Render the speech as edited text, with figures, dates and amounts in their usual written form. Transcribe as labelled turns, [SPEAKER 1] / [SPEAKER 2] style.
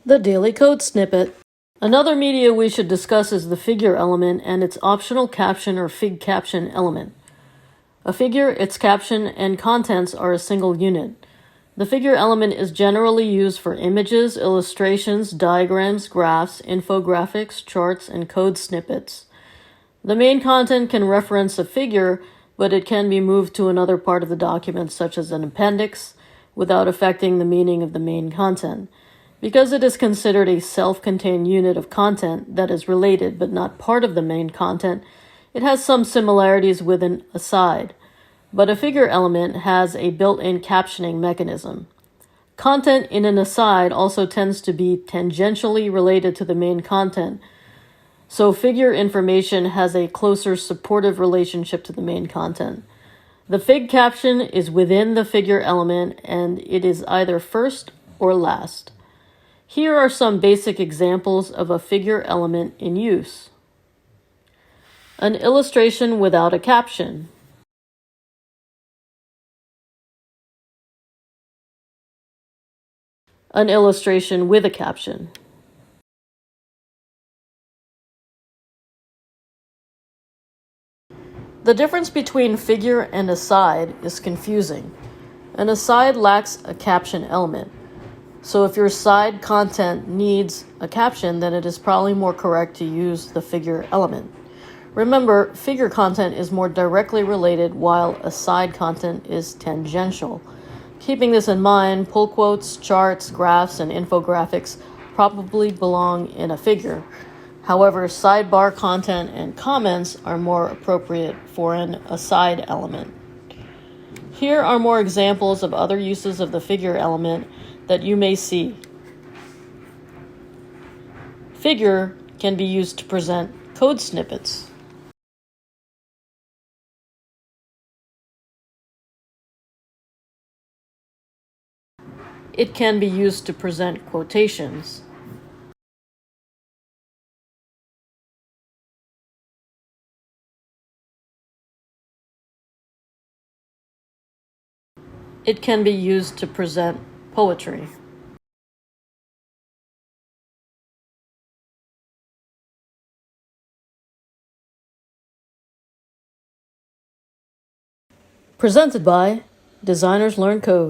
[SPEAKER 1] The Daily Code Snippet. Another media we should discuss is the figure element and its optional caption or figcaption element. A figure, its caption, and contents are a single unit. The figure element is generally used for images, illustrations, diagrams, graphs, infographics, charts, and code snippets. The main content can reference a figure, but it can be moved to another part of the document, such as an appendix, without affecting the meaning of the main content. Because it is considered a self-contained unit of content that is related but not part of the main content, it has some similarities with an aside. But a figure element has a built-in captioning mechanism. Content in an aside also tends to be tangentially related to the main content, so figure information has a closer supportive relationship to the main content. The fig caption is within the figure element, and it is either first or last. Here are some basic examples of a figure element in use. An illustration without a caption. An illustration with a caption. The difference between figure and aside is confusing. An aside lacks a caption element. So if your side content needs a caption, then it is probably more correct to use the figure element. Remember, figure content is more directly related while aside content is tangential. Keeping this in mind, pull quotes, charts, graphs, and infographics probably belong in a figure. However, sidebar content and comments are more appropriate for an aside element. Here are more examples of other uses of the figure element that you may see. Figure can be used to present code snippets. It can be used to present quotations. It can be used to present poetry. Presented by Designers Learn Code.